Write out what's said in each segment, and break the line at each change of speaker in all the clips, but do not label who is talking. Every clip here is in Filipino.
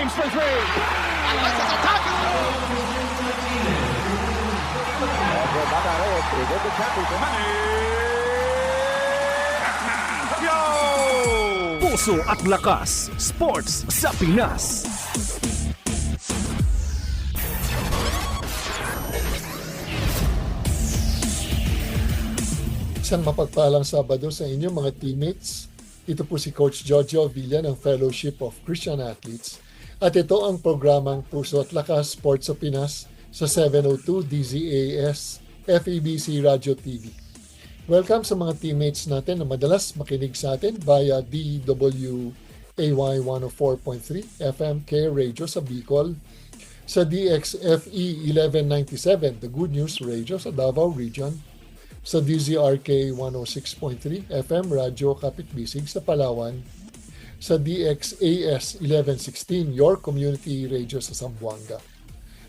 James for three.
Alexis attacking.
Puso at Lakas, Sports sa Pinas.
Isang mapagpalang Sabado sa inyo mga teammates. Ito po si Coach Jojo Villa ng Fellowship of Christian Athletes. At ito ang programang Puso at Lakas Sports sa Pinas sa 702 DZAS FEBC Radio TV. Welcome sa mga teammates natin na madalas makinig sa atin via DWAY 104.3 FM Care Radio sa Bicol, sa DXFE 1197 The Good News Radio sa Davao Region, sa DZRK 106.3 FM Radyo Kapitbisig sa Palawan, sa DXAS 1116 Your Community Radio sa Zamboanga.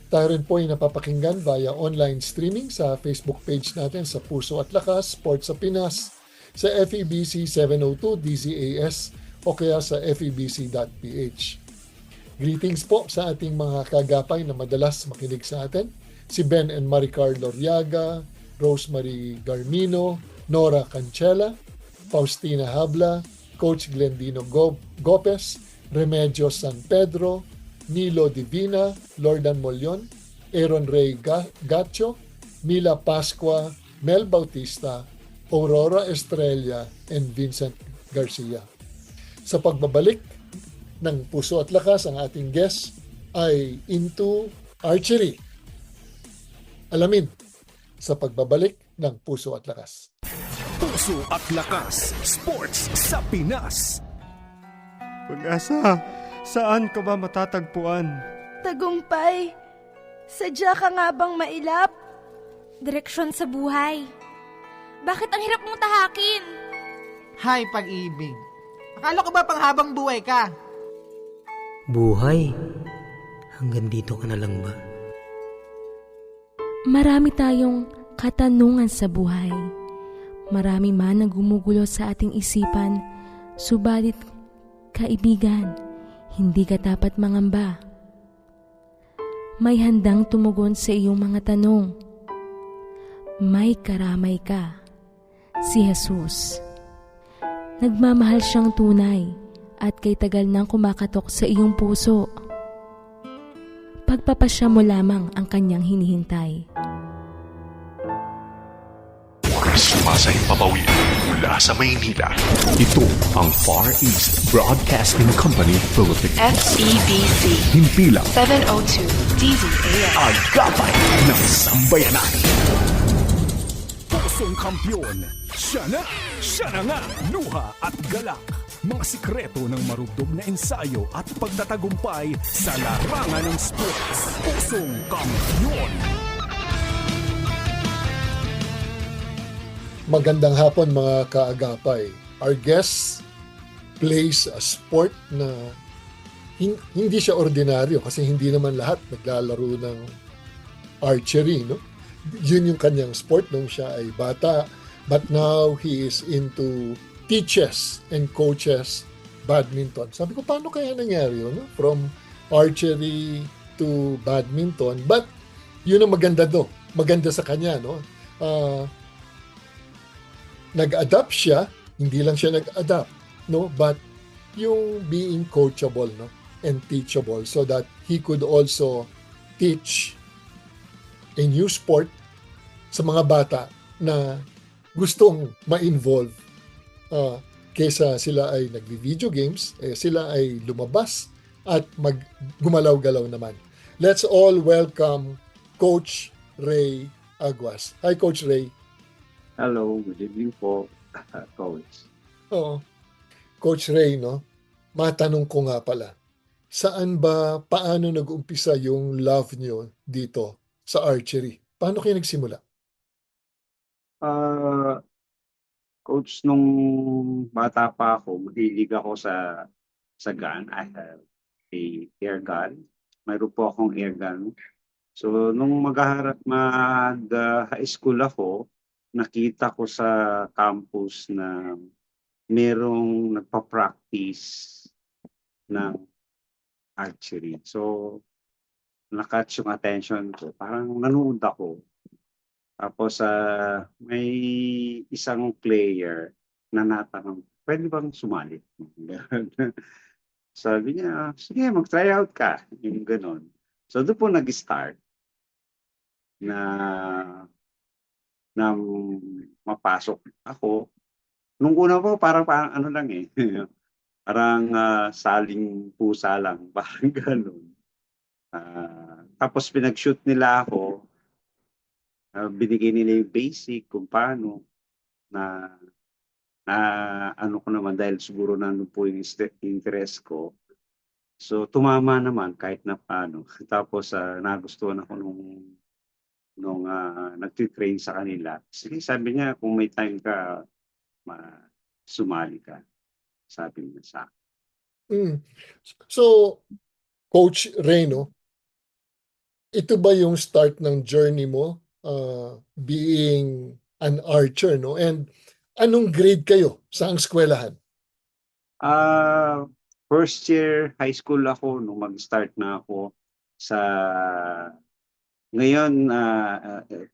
Tayo rin po ay napapakinggan via online streaming sa Facebook page natin sa Puso at Lakas Sports sa Pinas, sa FEBC 702 DZAS o kaya sa febc.ph. Greetings po sa ating mga kagapay na madalas makinig sa atin, si Ben and Maricar Loriaga, Rosemary Garmino, Nora Cancela, Faustina Habla, Coach Glendino Gopez, Remedios San Pedro, Nilo Divina, Lordan Molyon, Aaron Ray Gacho, Mila Pascua, Mel Bautista, Aurora Estrella, and Vincent Garcia. Sa pagbabalik ng Puso at Lakas, ang ating guest ay into archery. Alamin sa pagbabalik ng Puso at Lakas.
Puso at Lakas, Sports sa Pinas.
Pag-asa, saan ka ba matatagpuan?
Tagumpay, sadya ka nga bang mailap?
Direksyon sa buhay. Bakit ang hirap mong tahakin?
Hay, pag-ibig. Akala ko ba panghabang buhay ka?
Buhay? Hanggang dito ka na lang ba?
Marami tayong katanungan sa buhay. Marami man ang gumugulo sa ating isipan, subalit, kaibigan, hindi ka dapat mangamba. May handang tumugon sa iyong mga tanong. May karamay ka, si Jesus. Nagmamahal siyang tunay at kay tagal nang kumakatok sa iyong puso. Pagpapasya mo lamang ang kanyang hinihintay.
Sumasayang papawid mula sa Maynila. Ito ang Far East Broadcasting Company Philippines.
FEBC
Himpilang
702 DZAS.
Agapay ng Sambayanan.
Pusong kampyon. Siya na nga, luha at galak. Mga sikreto ng marubdob na ensayo at pagtatagumpay sa larangan ng sports. Pusong kampyon.
Magandang hapon mga kaagapay. Our guest plays a sport na hindi siya ordinaryo kasi hindi naman lahat naglalaro ng archery, no? Yun yung kanyang sport nung siya ay bata, but now he is into teaches and coaches badminton. Sabi ko, paano kaya nangyari yun? No? From archery to badminton. But yun ang maganda do. Maganda sa kanya, no? Nag-adapt siya, hindi lang siya nag-adapt, no? But yung being coachable, no? And teachable so that he could also teach a new sport sa mga bata na gustong ma-involve. Kesa sila ay nagvi-video games, sila ay lumabas at gumalaw-galaw naman. Let's all welcome Coach Ray Aguas. Hi, Coach Ray.
Hello, good evening po, Coach.
Oo. Coach Ray, no? Matanong ko nga pala, paano nag-umpisa yung love nyo dito sa archery? Paano kayo nagsimula?
Coach, nung bata pa ako, mahilig ako sa gun. I have a air gun. Mayroon po akong air gun. So, nung mag-high school ako, nakita ko sa campus na merong nagpa-practice ng archery. So, na-catch yung attention ko. Parang nanood ako. Tapos, may isang player na natanong, pwede bang sumali? Sabi niya, sige, mag-try out ka. Yung ganun. So, doon po nag-start na na mapasok ako. Nung una po, parang ano lang eh. Parang saling pusa lang. Parang ganun. Tapos pinag-shoot nila ako. Binigay nila yung basic kung paano na ano ko naman dahil siguro nandun po yung interest ko. So tumama naman kahit na paano. Tapos nagustuhan ako nung nagtitrain sa kanila. Sige, sabi niya kung may time ka, sumali ka. Sabi niya sa akin.
So, Coach Reno, ito ba yung start ng journey mo being an archer, no? And anong grade kayo sa eskwelahan?
First year high school ako nung mag-start na ako sa ngayon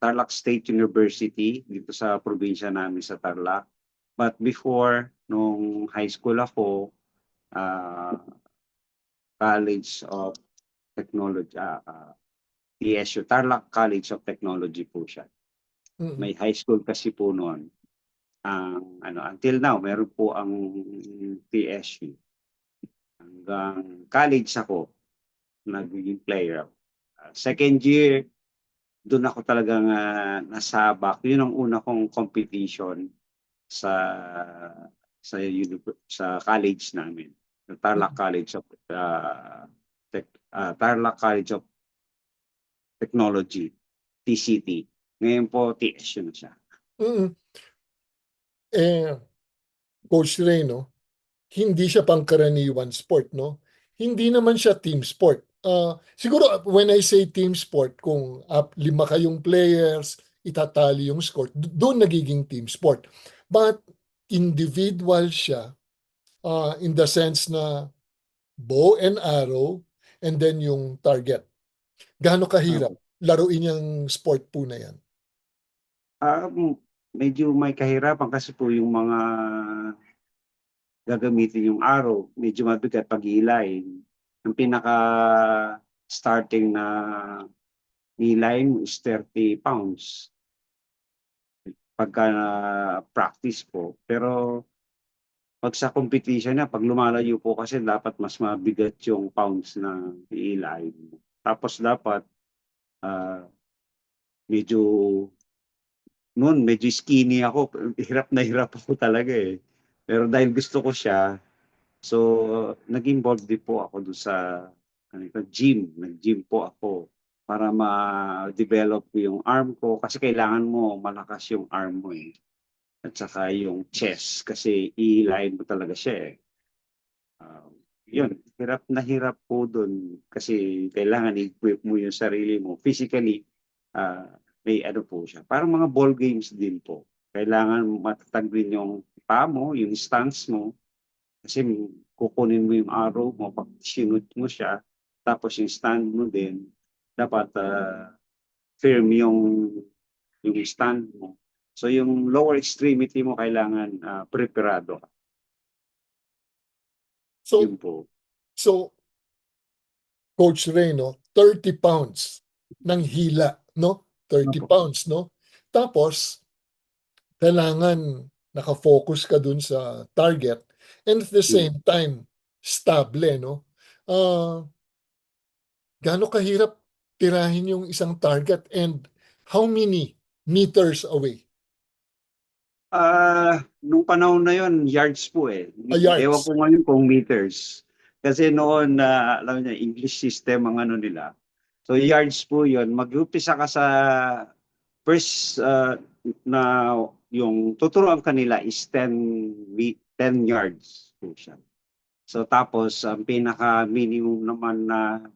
Tarlac State University dito sa probinsya namin sa Tarlac. But before nung high school ako College of Technology TSU, Tarlac College of Technology po siya. May high school kasi po noon. Until now, meron po ang TSU. Hanggang college ako, naging player. Second year, doon ako talagang nasabak. Yun ang una kong competition sa college namin. Tarlac College of Tarlac College of Technology, TCT. Ngayon po, TSU na siya.
Coach Reno, hindi siya pangkaraniwan sport, no? Hindi naman siya team sport. Siguro, when I say team sport, kung 5 kayong players, itatali yung score, doon nagiging team sport. But individual siya in the sense na bow and arrow and then yung target. Gaano kahirap laruin yung sport po na yan?
Medyo may kahirapan kasi po yung mga gagamitin yung arrow. Medyo mabigat pag-iilayin. Ang pinaka-starting na ilayin is 30 pounds. Pagka practice po. Pero pag sa competition na, pag lumalayo po kasi dapat mas mabigat yung pounds na iilayin mo. Tapos dapat medyo skinny ako. Hirap na hirap ako talaga eh. Pero dahil gusto ko siya, so nag-involve din po ako doon sa gym. Nag-gym po ako para ma-develop yung arm ko. Kasi kailangan mo malakas yung arm mo eh. At saka yung chest kasi iilayin mo talaga siya eh. Yun, hirap po doon kasi kailangan i-equip mo yung sarili mo. Physically, may po siya. Parang mga ball games din po. Kailangan matatag din yung paa mo, yung stance mo. Kasi kukunin mo yung arrow mo, pag sinut mo siya, tapos yung stand mo din, dapat firm yung stand mo. So yung lower extremity mo kailangan preparado.
So, Coach Reno, 30 pounds ng hila, no? 30 pounds, no? Tapos, kailangan nakafocus ka dun sa target and at the same time, stable, no? Gaano kahirap tirahin yung isang target and how many meters away?
Nung panahon na yon yards po eh.
Yards.
Ewan ko ngayon kung meters. Kasi noon, alam niya, English system ang ano nila. So yards po yon. Mag-upisa ka sa first na yung tuturuan kanila is 10 yards po siya. So tapos, ang pinaka-minimum naman na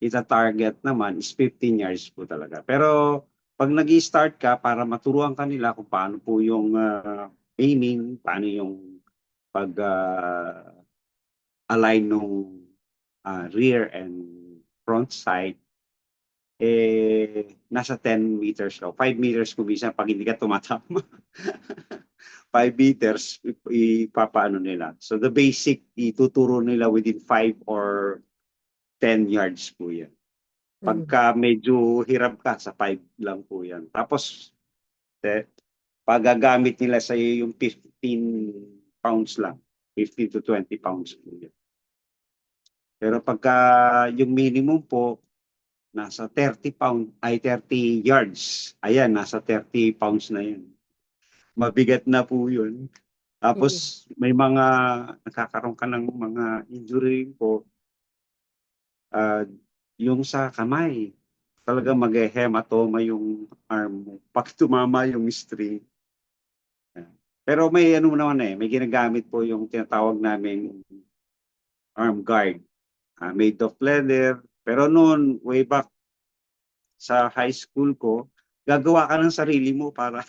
ita-target naman is 15 yards po talaga. Pero pag nag-i-start ka, para maturuan kanila kung paano po yung aiming, paano yung pag-align rear and front sight, nasa 10 meters ka. 5 meters kung minsan pag hindi ka tumatama. 5 meters, ipapaano nila. So the basic, ituturo nila within 5 or 10 yards po yan. Pagka medyo hirap ka, sa 5 lang po yan. Tapos, pagagamit nila sa iyo yung 15 pounds lang. 15 to 20 pounds po yan. Pero pagka yung minimum po, nasa 30 yards. Ayan, nasa 30 pounds na yun. Mabigat na po yun. Tapos may mga nakakaroon ka ng mga injury po. Yung sa kamay, talaga mag-hematoma yung arm mo. Pag tumama yung string. Pero may ano naman may ginagamit po yung tinatawag namin arm guard. Made of leather. Pero noon, way back sa high school ko, gagawa ka ng sarili mo para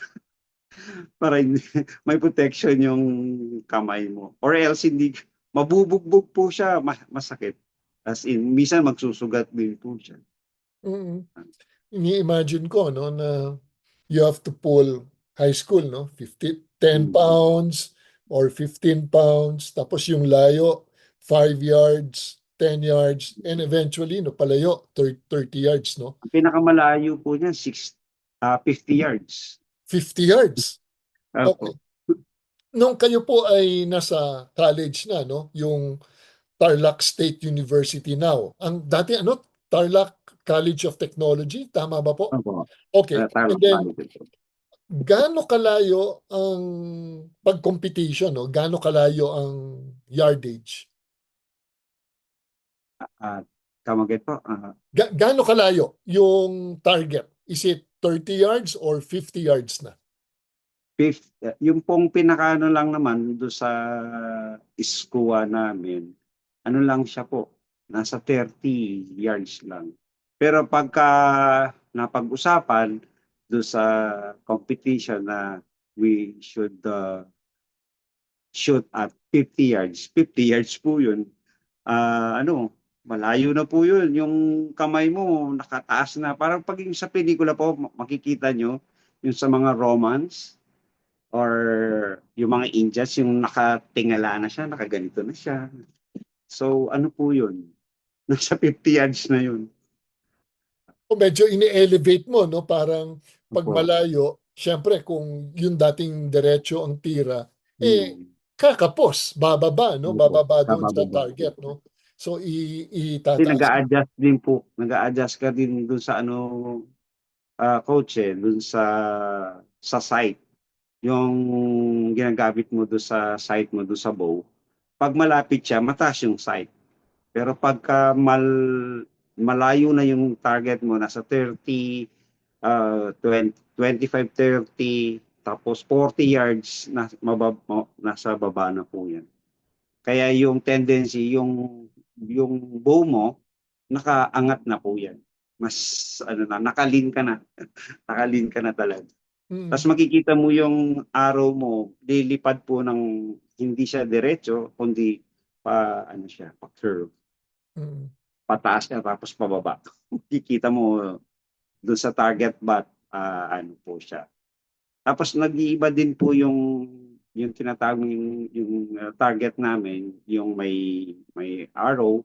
may protection yung kamay mo. Or else hindi, mabubugbog po siya, masakit. As in, minsan magsusugat din po siya.
Ini-imagine ko na you have to pull high school, 10 pounds or 15 pounds, tapos yung layo, 5 yards, 10 yards, and eventually, palayo, 30 yards, no?
Ang pinakamalayo po niya, 50 yards.
50 yards?
Okay.
Nung kayo po ay nasa college na, yung Tarlac State University now. Ang dati, Tarlac College of Technology, tama ba po? Okay. And then, gaano kalayo ang pag-competition, gaano kalayo ang yardage?
Kamagit po.
Gaano kalayo yung target? Is it 30 yards or 50 yards na?
Yung pong pinakaano lang naman do sa iskuwa namin, ano lang siya po, nasa 30 yards lang. Pero pagka napag-usapan do sa competition na we should shoot at 50 yards, 50 yards po yun. Malayo na po yun. Yung kamay mo, nakataas na. Parang pag sa pelikula po, makikita nyo, yung sa mga Romans, or yung mga Indians, yung nakatingala na siya, nakaganito na siya. So, ano po yun? Nasa 50 yards na yun.
O medyo ini-elevate mo, Parang pag malayo, syempre kung yung dating diretso ang tira, kakapos, bababa, Bababa doon sa target, So, itataas.
Nag-a-adjust din po. Nag-a-adjust ka din doon sa coach doon sa site. Yung ginagamit mo doon sa site mo, doon sa bow. Pag malapit siya, mataas yung site. Pero pagka malayo na yung target mo, nasa 30, 25-30, tapos 40 yards, nasa baba na po yan. Kaya yung tendency, yung bow mo, nakaangat na po yan. Mas, nakalin ka na. Nakalin ka na talaga. Tapos makikita mo yung arrow mo, lilipad po ng, hindi siya diretso, kundi pa-curve. Pataas ka, tapos pababa. Makikita mo doon sa target bat, po siya. Tapos nag-iiba din po yung tinatawag yung target namin, yung may arrow,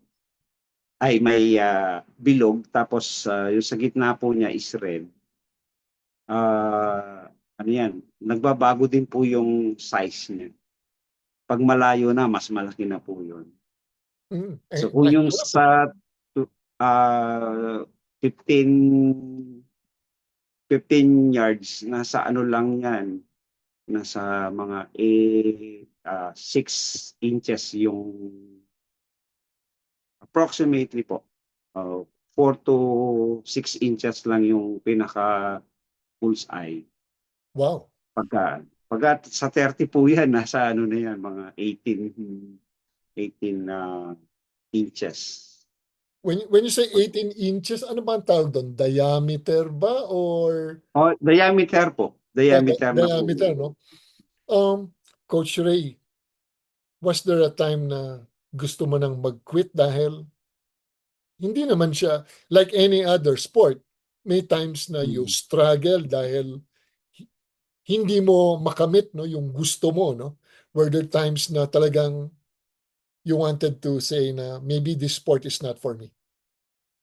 ay may bilog, tapos yung sa gitna po niya is red. Nagbabago din po yung size niya. Pag malayo na, mas malaki na po yun. So kung yung sa 15 yards, nasa lang yan, nasa mga 6 inches yung approximately po. 4 to 6 inches lang yung pinaka bullseye.
Wow.
Pagka sa 30 po yan, nasa na yan, mga 18 inches.
When you say 18 inches, ano ba ang tawag doon? Diameter ba or?
Diameter po. Diameter
no? Coach Ray, was there a time na gusto mo nang mag-quit dahil hindi naman siya like any other sport. May times na you struggle dahil hindi mo makamit, no, yung gusto mo, no? Were there times na talagang you wanted to say na maybe this sport is not for me?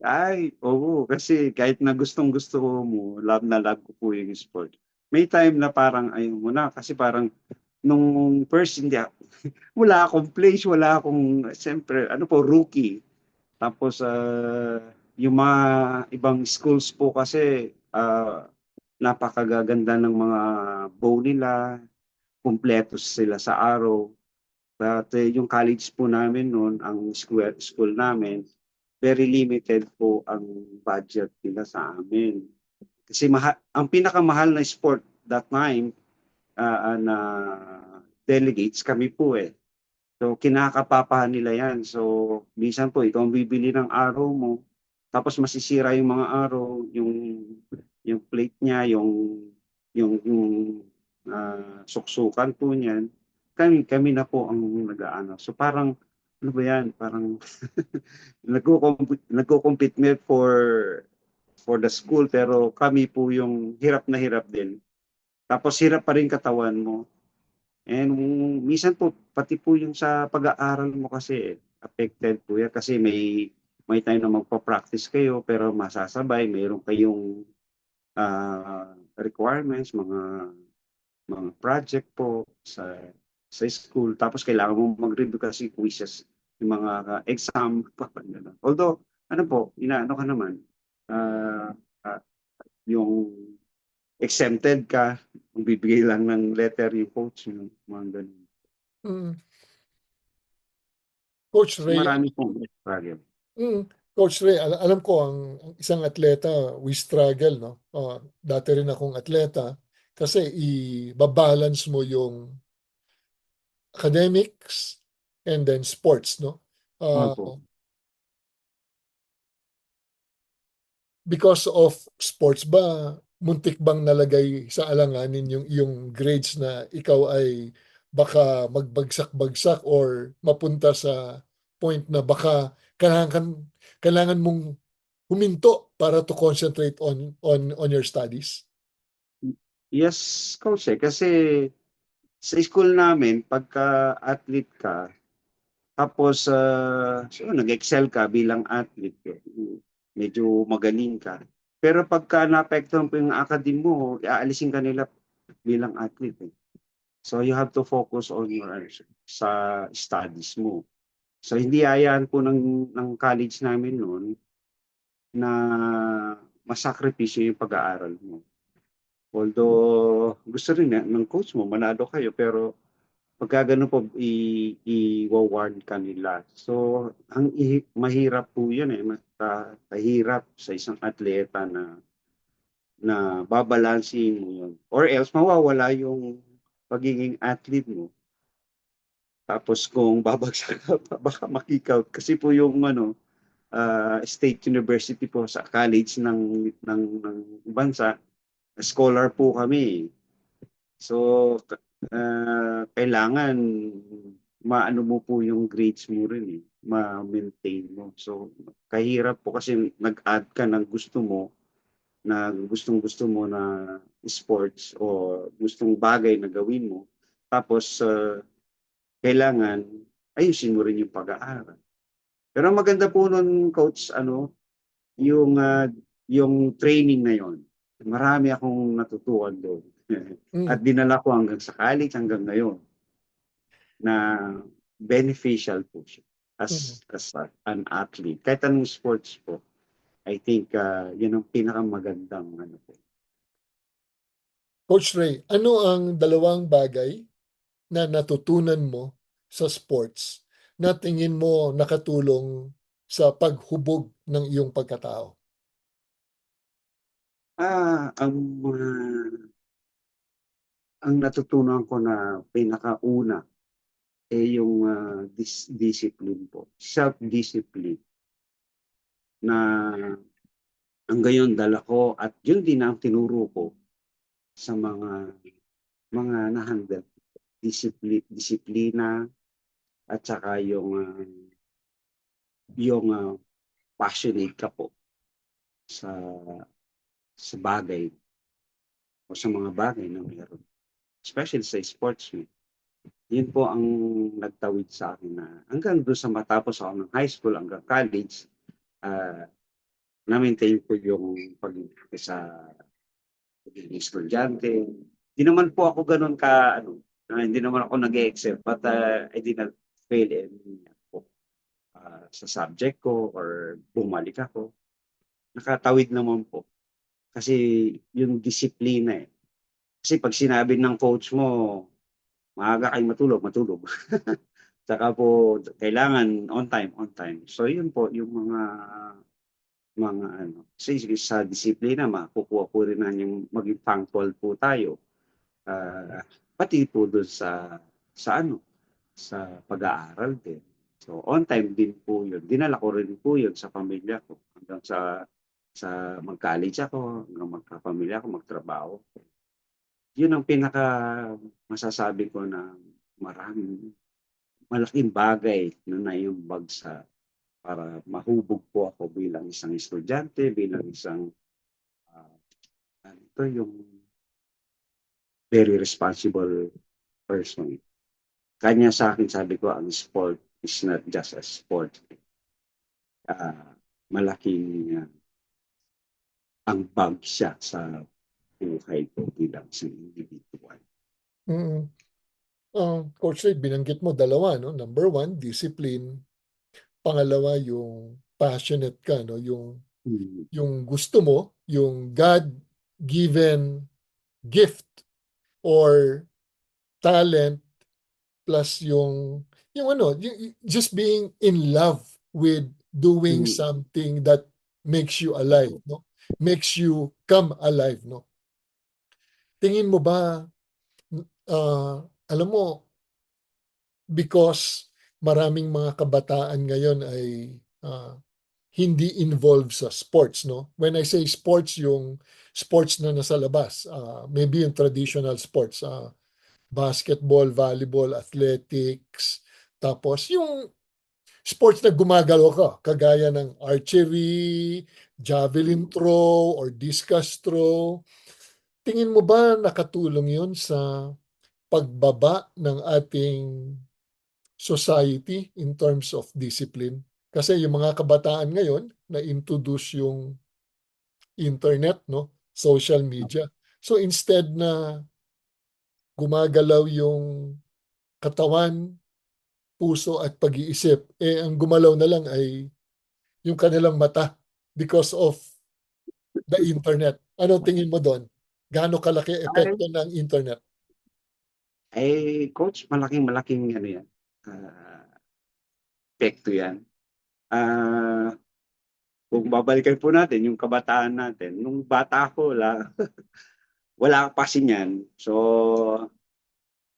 Ay, oo. Kasi kahit na gustong-gusto mo, love na love ko po yung sport. May time na parang ayaw mo na kasi parang nung first hindi wala akong place, wala akong siyempre ano po rookie. Tapos yung mga ibang schools po kasi napakagaganda ng mga bow nila, kumpleto sila sa araw. But yung college po namin noon, ang school namin, very limited po ang budget nila sa amin. Kasi ang pinakamahal na sport that time na delegates kami po eh. So kinakapapahan nila yan. So minsan po ikaw ang bibili ng araw mo, tapos masisira yung mga araw, yung plate niya, yung suksukan po niyan. Kami na po ang nag-aano. So parang ano ba yan? Parang nagko-compete for the school pero kami po yung hirap na hirap din. Tapos hirap pa rin katawan mo. And minsan po pati po yung sa pag-aaral mo kasi affected po yan kasi may time na magpa-practice kayo pero masasabay, mayroon kayong requirements, mga project po sa school. Tapos kailangan mo mag-review kasi quizzes, yung mga exam. Although, ano po, inaano ka naman, yung exempted ka, bibigay lang ng letter yung coach, yung mga ganun.
Coach Ray,
Marami pong struggle.
Coach Ray, alam ko ang isang atleta, we struggle, no? Dati rin akong atleta kasi i-balance mo yung academics and then sports, no? Because of sports ba, muntik bang nalagay sa alanganin yung grades na ikaw ay baka magbagsak-bagsak or mapunta sa point na baka kailangan mong huminto para to concentrate on your studies?
Yes, coach kasi sa school namin, pagka athlete ka, tapos nag-excel ka bilang athlete, medyo magaling ka. Pero pagka naapektuhan po yung academy mo, aalisin ka nila bilang athlete. So you have to focus on sa studies mo. So hindi ayaan po ng college namin noon na masakripisyo yung pag-aaral mo. Although gusto rin ng coach mo, manalo kayo, pero pagka ganun po, i-warn ka nila. So, mahirap po yun mahirap sa isang atleta na babalansin mo yun. Or else, mawawala yung pagiging athlete mo. Tapos kung babagsak ka, baka makikout. Kasi po yung State University po sa college ng bansa, scholar po kami. So, kailangan maano mo po yung grades mo rin ma-maintain mo. So, kahirap po kasi nag-add ka ng gusto mo na gustong-gusto mo na sports o gustong bagay na gawin mo. Tapos, kailangan ayusin mo rin yung pag-aaral. Pero maganda po nun, coach, yung training na yon. Marami akong natutuhan doon. At dinala ko hanggang sa college, hanggang ngayon, na beneficial po siya as an athlete. Kahit anong sports po, I think yun ang pinakamagandang po.
Coach Ray, ano ang dalawang bagay na natutunan mo sa sports na tingin mo nakatulong sa paghubog ng iyong pagkatao?
Ang natutunan ko na pinakauna yung discipline po. Self-discipline. Na hanggang yun dala ko at yun din ang tinuro ko sa mga na-handle. Disiplina at saka yung passionate ka po sa bagay o sa mga bagay na meron. Especially sa sports mo. Yun po ang nagtawid sa akin na hanggang doon sa matapos ako ng high school hanggang college, na-maintain ko yung sa pagiging estudyante. Hindi naman po ako ganun hindi naman ako nag-excel, but I did not fail in sa subject ko or bumalik ako. Nakatawid naman po. Kasi yung disiplina eh. Kasi pag sinabi ng coach mo, maaga kayo matulog. Saka po, kailangan on time. So yun po, yung mga sa disiplina, makukuha po rin na yung maging punctual po tayo. Pati po doon sa pag-aaral din. So on time din po yun. Dinala ko rin po yun sa pamilya ko. Hanggang sa mag-college ako, hanggang magkapamilya ako, magtrabaho. Yun ang pinaka masasabi ko na malaking bagay na naiumbag para mahubog po ako bilang isang estudyante, bilang isang yung very responsible person. Kanya sa akin, sabi ko, ang sport is not just a sport. Malaking ambag siya sa buhay ko bilang isang individual.
Coach Ray, binanggit mo dalawa, no? Number one, discipline. Pangalawa, yung passionate ka, no? Yung gusto mo, yung God-given gift or talent plus yung just being in love with doing something that makes you alive, no? Makes you come alive, no? Tingin mo ba, alam mo, because maraming mga kabataan ngayon ay hindi involved sa sports, no? When I say sports, yung sports na nasa labas, maybe yung traditional sports, basketball, volleyball, athletics, tapos yung sports na gumagalaw ka, kagaya ng archery, javelin throw, or discus throw. Tingin mo ba nakatulong yun sa pagbaba ng ating society in terms of discipline? Kasi yung mga kabataan ngayon, na-introduce yung internet, no? Social media. So instead na gumagalaw yung katawan, puso at pag-iisip, ang gumalaw na lang ay yung kanilang mata because of the internet. Ano tingin mo doon? Gaano kalaki epekto ng internet?
Coach, malaking yan. Epekto yan. Kung babalikan po natin yung kabataan natin, nung bata ko, wala pa kasi niyan. So,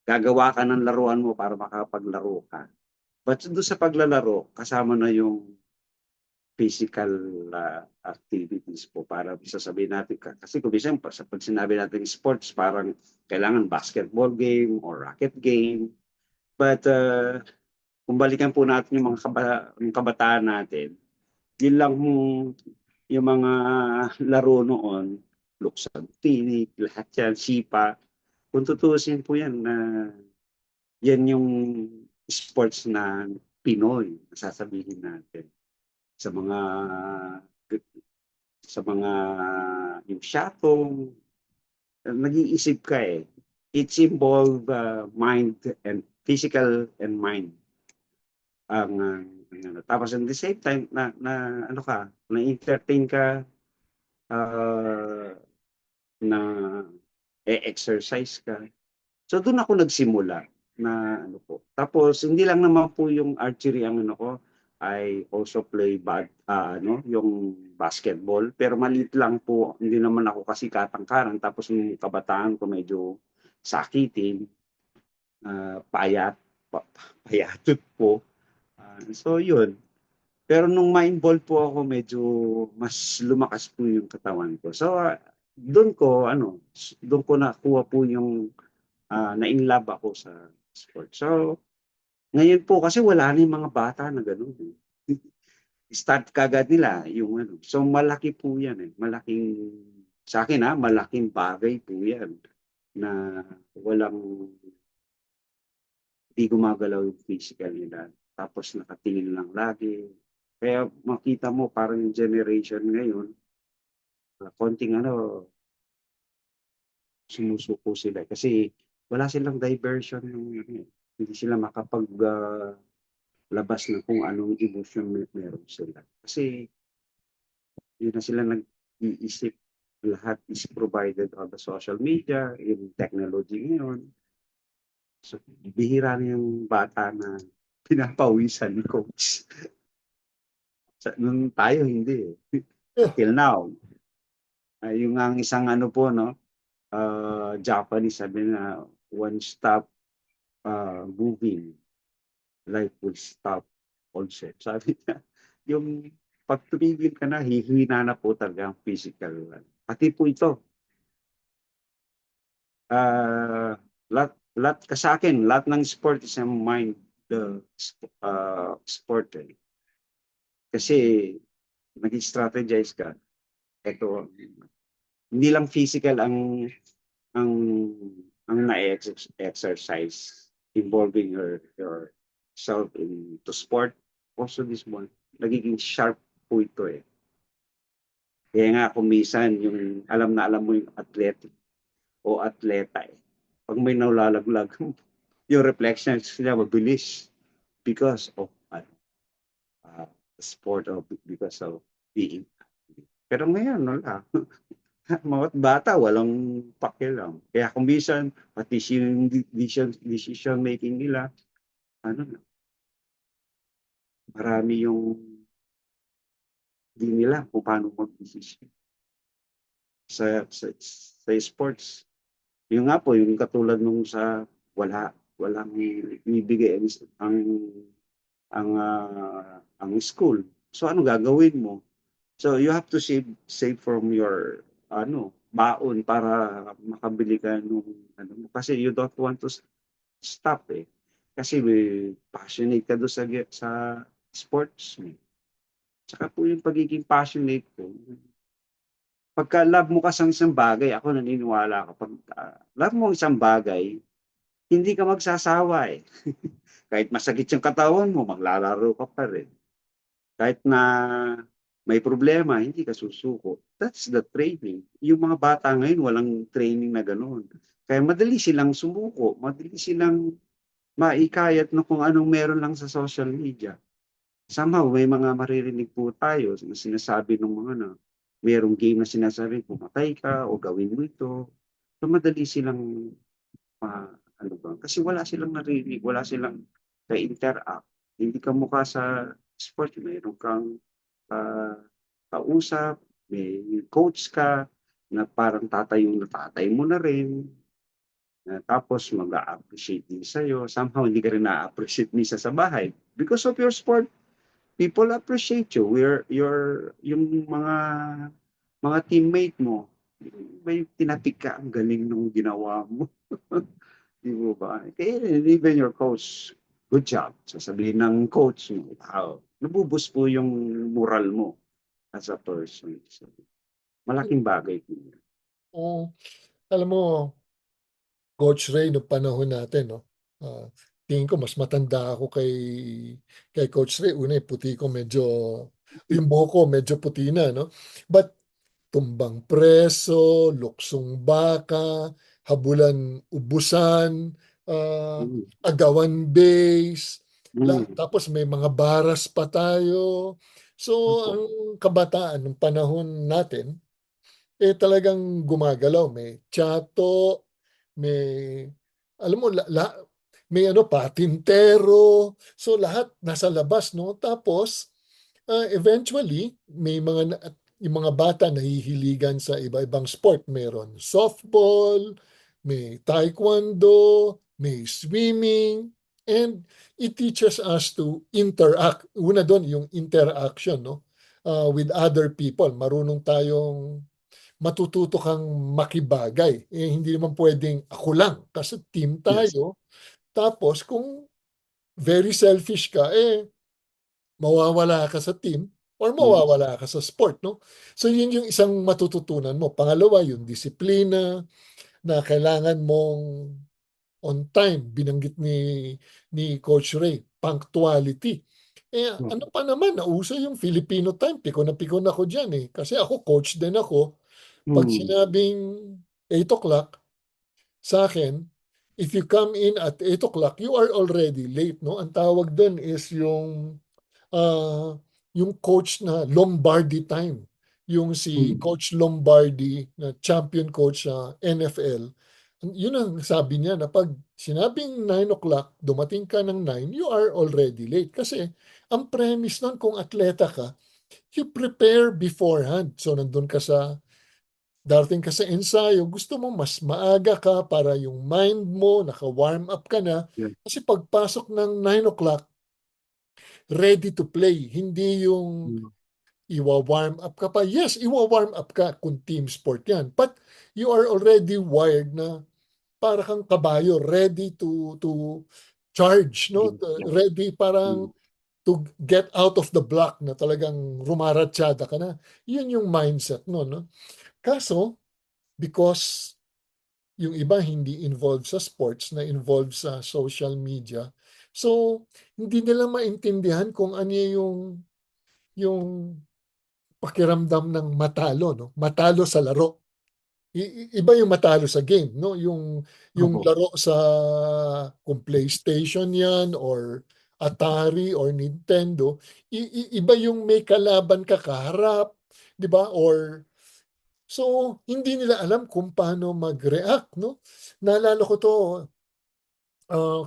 gagawa ka ng laruan mo para makapaglaro ka. But doon sa paglalaro, kasama na yung physical activities po para sasabihin natin. Kasi kung minsan, pag sinabi natin sports, parang kailangan basketball game or racket game. But kung balikan po natin yung mga kabataan natin, yun lang yung mga laro noon, luksad, tinik, lahat yan, sipa. Kung tutusin po yan, yan yung sports na Pinoy, sasabihin natin. Sa mga yung shotong, nag-iisip ka eh. It's involved mind and physical and mind. Tapos at the same time na-entertain ka, na exercise ka. So doon ako nagsimula na Tapos hindi lang naman po yung archery ang I also play yung basketball, pero maliit lang po, hindi naman ako kasi katangkaran. Tapos yung kabataan ko medyo sakitin, payatot po. So yun. Pero nung ma-involve po ako, medyo mas lumakas po yung katawan ko. So doon ko nakuha po yung na-inlove ako sa sport. So ngayon po kasi wala na yung mga bata na gano'n. start kagad nila yung ano. So malaki po yan eh. Sa akin malaking bagay po yan na di gumagalaw yung physical nila. Tapos nakatingin lang lagi. Kaya makita mo parang yung generation ngayon, konting sumusuko sila. Kasi wala silang diversion hindi sila labas ng kung anong emotion meron sila. Kasi yun na sila nag-iisip, lahat is provided on the social media, yung technology ngayon. So, bihira na yung bata na pinapawisan ni coach. Nung tayo, hindi eh. Until now. Yung ang isang po, Japanese, sabi na, one stop moving, life will stop also. Sabi niya, yung pag tumigil ka na, hihina na po talaga ang physical. Pati po ito. Lahat ka sa akin, lahat ng sport is a mind sport eh. Kasi nag-strategize ka. Ito, hindi lang physical ang na-exercise involving yourself into sport. Also this one, nagiging sharp po ito eh. Kaya nga kumisan yung alam mo yung athletic o atleta eh. Pag may naulalaglag, yung reflections niya mabilis because of sport or because of being. Pero ngayon, wala. Mga bata, walang pakialam. Kaya kung minsan, pati yung decision making nila, marami yung di nila kung paano mag-decision. Sa sports, yung nga po, yung katulad nung sa walang ibigay ang school. So ano gagawin mo? So you have to save from your baon para makabili ka nung kasi you don't want to stop eh. Kasi passionate ka doon sa sports mo. Saka po yung pagiging passionate ko, pagka love mo ka sa isang bagay, ako naniniwala kapag love mo isang bagay, hindi ka magsasawa eh. Kahit masakit yung katawan mo, maglalaro ka pa rin. Kahit na may problema, hindi ka susuko. That's the training. Yung mga bata ngayon, walang training na gano'n. Kaya madali silang sumuko, madali silang maikayat na kung anong meron lang sa social media. Somehow, may mga maririnig po tayo na sinasabi ng mga merong game na sinasabi, pumatay ka o gawin mo ito. So, madali silang kasi wala silang narinig, wala silang ka-interact. Hindi ka mukha sa sport, mayroon kang kausap, may coach ka, na parang tatay mo na rin. Tapos mag-a-appreciate din sa'yo. Somehow hindi ka rin na-appreciate misa sa bahay. Because of your sport, people appreciate you. Yung mga teammate mo, may tinapik ka, ang galing nung ginawa mo. Di mo ba? Kaya even your coach, good job. Sasabihin ng coach mo, wow, nabubus po yung moral mo as a person. So, malaking bagay po.
Alam mo, Coach Ray, no panahon natin, tingin ko mas matanda ako kay Coach Ray. Una, puti ko yung buhok ko medyo puti na, no? But tumbang preso, luksong baka, habulan ubusan, agawan base, tapos may mga baras pa tayo. So, ang kabataan ng panahon natin, talagang gumagalaw. May tiyato, may, alam mo, may patintero. So, lahat nasa labas, no? Tapos, eventually, may yung mga bata nahihiligan sa iba-ibang sport. Meron softball, may taekwondo, may swimming, and it teaches us to interact. Una doon, yung interaction, no? With other people. Marunong tayong matututo kang makibagay. Hindi naman pwedeng ako lang kasi team tayo. Yes. Tapos kung very selfish ka, mawawala ka sa team or mawawala ka sa sport, no? So yun yung isang matututunan mo. Pangalawa, yung disiplina na kailangan mong on time. Binanggit ni Coach Ray, punctuality. Ano pa naman, nauso yung Filipino time. Pikon na ako dyan eh. Kasi ako, coach din ako. Pag sinabing 8 o'clock, sa akin, if you come in at 8 o'clock, you are already late, no? Ang tawag doon is yung coach na Lombardi time. Yung si Coach Lombardi, na champion coach sa NFL. Yun ang sabi niya na pag sinabing 9 o'clock, dumating ka ng 9, you are already late. Kasi ang premise nun kung atleta ka, you prepare beforehand. So nandun ka darating ka sa ensayo, gusto mo mas maaga ka para yung mind mo, naka-warm up ka na. Kasi pagpasok ng 9 o'clock, ready to play. Hindi yung iwa-warm up ka pa. Yes, iwa-warm up ka kung team sport yan. But you are already wired na para kang kabayo, ready to charge, no? Ready parang to get out of the block na talagang rumaratsyada ka na. Yun yung mindset no? Kaso, because yung iba hindi involved sa sports, na involved sa social media, so hindi nila maintindihan kung ano yung pakiramdam ng matalo, no? Matalo sa laro. Iba yung matalo sa game, no? Yung laro sa kung PlayStation yan or Atari or Nintendo, iba yung may kalaban ka kaharap, 'di ba? Or so hindi nila alam kung paano mag-react, no? Naalala ko to,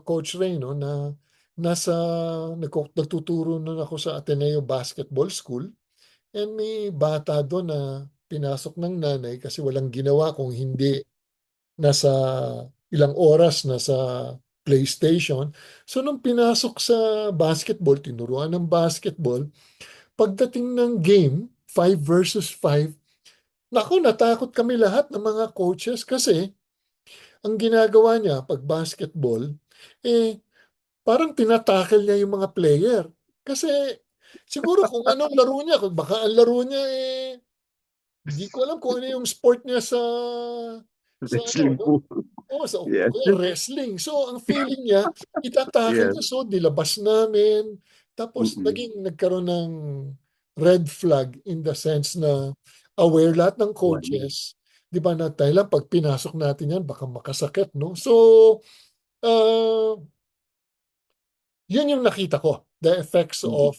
Coach Ray, no, na nagtuturo nun ako sa Ateneo Basketball School, and may bata doon na pinasok ng nanay kasi walang ginawa kung hindi nasa ilang oras nasa PlayStation. So nung pinasok sa basketball, tinuruan ng basketball, pagdating ng game, 5 versus 5, naku, natakot kami lahat ng mga coaches kasi ang ginagawa niya pag basketball, parang tinatackle niya yung mga player. Kasi siguro kung anong laro niya, baka ang laro niya hindi ko alam kung ano yung sport niya sa
Wrestling
ano,
po.
sa
Yes.
wrestling. So ang feeling niya, itatackle niya. So nilabas namin. Tapos nagkaroon ng red flag in the sense na aware lahat ng coaches. Di ba na tayo lang, pag pinasok natin yan, baka makasakit, no? So, yun yung nakita ko. The effects of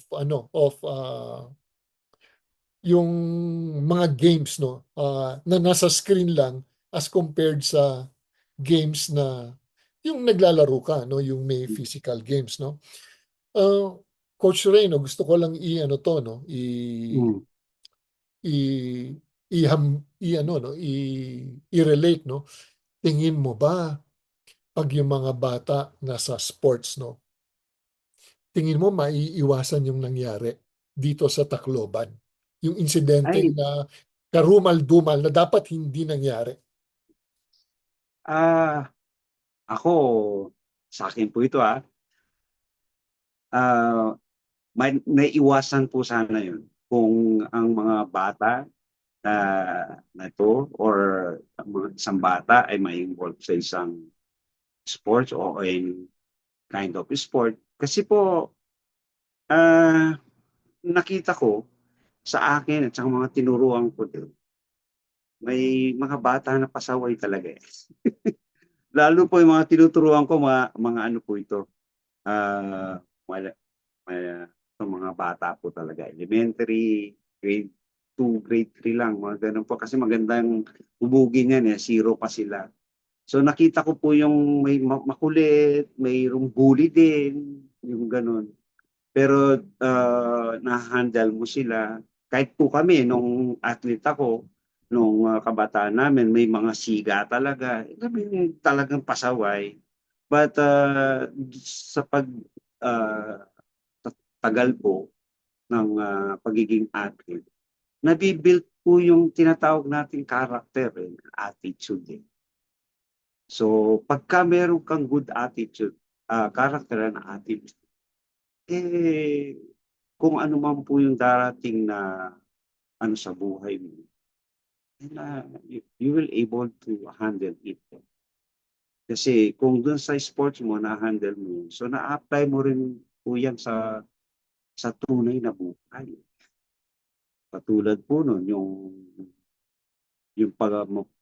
yung mga games, no, na nasa screen lang as compared sa games na yung naglalaro ka, no, yung may physical games, no. Coach Reno, gusto ko lang i-relate, no. Tingin mo ba pag yung mga bata nasa sports, no, tingin mo maiiwasan yung nangyari dito sa Tacloban? Yung insidente na karumal-dumal na dapat hindi nangyari.
Ako, sa akin po ito may naiwasan po sana yun kung ang mga bata na ito or isang bata ay may involved sa isang sports o in kind of sport. Kasi po, nakita ko sa akin at sa mga tinuruan ko din, may mga bata na pasaway talaga eh. Lalo po yung mga tinuturuan ko, mga ano po ito, mga bata po talaga, elementary, grade 2, grade 3 lang, mga ganun po. Kasi magandang hubugin yan, 0 pa sila. So nakita ko po yung may makulit, mayroong bully din, yung ganun. Pero na-handle mo sila. Kahit po kami, nung athlete ako, nung kabataan namin, may mga siga talaga. Talagang pasaway. But sa tagal po ng pagiging athlete, nabibuild po yung tinatawag nating character, attitude. So, pagka meron kang good attitude, character and attitude, kung ano man po yung darating na ano sa buhay mo, you will able to handle it. Kasi kung dun sa sports mo, na-handle mo yun, so na-apply mo rin po yan sa tunay na buhay. Katulad po nun, yung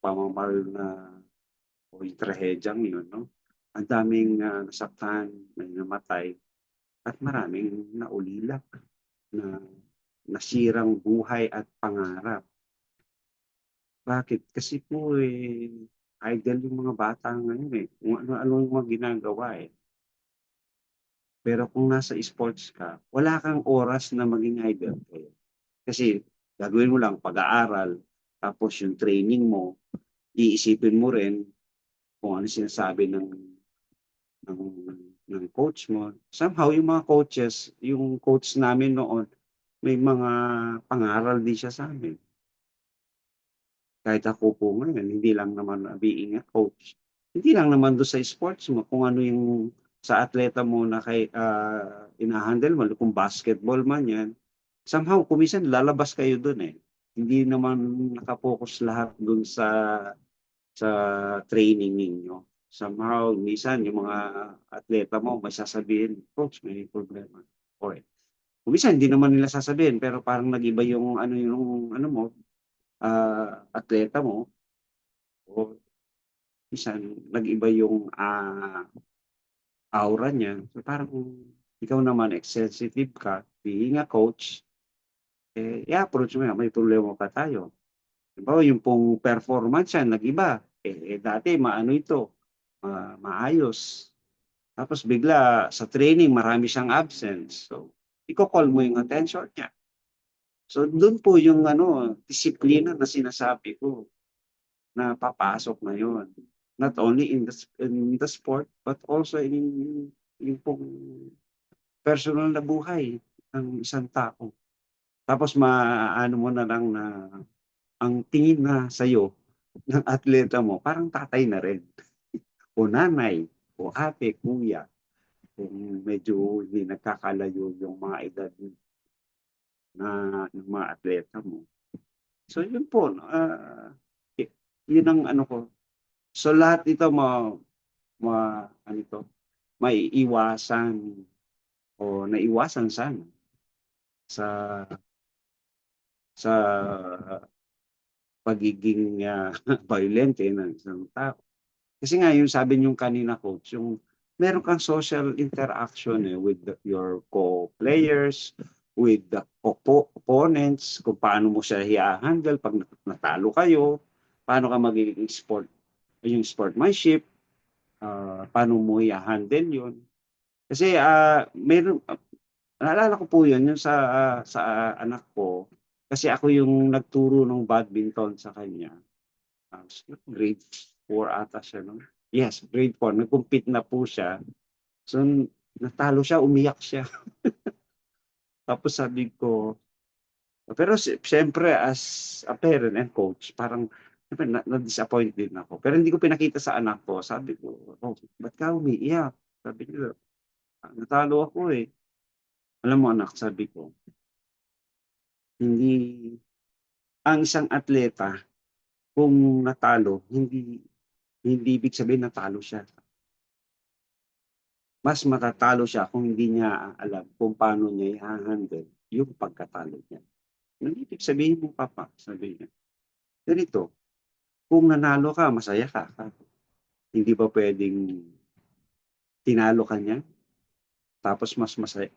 pamamaril na o yung trahedyang yun, no? Ang daming nasaktan, may namatay, at maraming naulila na nasirang buhay at pangarap. Bakit? Kasi po idol yung mga bata ngayon Kung ano-ano yung mga ginagawa Pero kung nasa sports ka, wala kang oras na maging idol Kasi gagawin mo lang pag-aaral, tapos yung training mo, iisipin mo rin kung ano sinasabi ng coach mo. Somehow, yung mga coaches, yung coach namin noon, may mga pangaral din siya sa amin. Kahit ako po ngayon, hindi lang naman being a coach. Hindi lang naman doon sa sports mo, kung ano yung sa atleta mo na inahandle mo, kung basketball man yan, somehow, kumisan lalabas kayo doon Hindi naman nakapokus lahat doon sa training ninyo. Somehow, minsan, yung mga atleta mo, may sasabihin, coach, may problema. Okay. Minsan, hindi naman nila sasabihin, pero parang nag-iba yung atleta mo. O minsan, nag-iba yung aura niya. So, parang ikaw naman, sensitive ka, being a coach, i-approach mo yan, may problema pa tayo. Diba, yung pong performance yan, nag-iba. Dati, maayos. Tapos bigla, sa training, marami siyang absence. So, i-call mo yung attention niya. So, doon po yung disiplina na sinasabi ko na papasok na yun. Not only in the sport, but also in yung pong personal na buhay ng isang tao. Tapos maano mo na lang na ang tingin na sa'yo ng atleta mo, parang tatay na rin. O nanay, o ate, kuya. Kung medyo hindi nagkakalayo yung mga edad ng mga atleta mo. So yun po, yun ang ko. So lahat ito may iwasan o naiwasan sana sa pagiging violent ng isang tao. Kasi nga, yung sabi niyong kanina, coach, yung meron kang social interaction with your co-players, with the opponents, kung paano mo siya i-handle pag natalo kayo, paano ka magiging yung sportsmanship, paano mo i-handle yun. Kasi meron, naalala ko po yun, yung sa anak ko, kasi ako yung nagturo ng badminton sa kanya. Grade 4 ata siya, no? Yes, grade 4. Nag-compete na po siya. So, natalo siya, umiyak siya. Tapos sabi ko, pero siyempre as a parent and coach, parang na-disappoint din ako. Pero hindi ko pinakita sa anak ko. Sabi ko, ba't ka umiiyak? Sabi ko, natalo ako Alam mo anak, sabi ko, hindi, ang isang atleta, kung natalo, hindi ibig sabihin natalo siya. Mas matatalo siya kung hindi niya alam kung paano niya i-handle yung pagkatalo niya. Hindi ibig sabihin mo, Papa, sabi niya. Ganito, kung nanalo ka, masaya ka. Hindi ba pwedeng tinalo ka niya? Tapos mas masaya,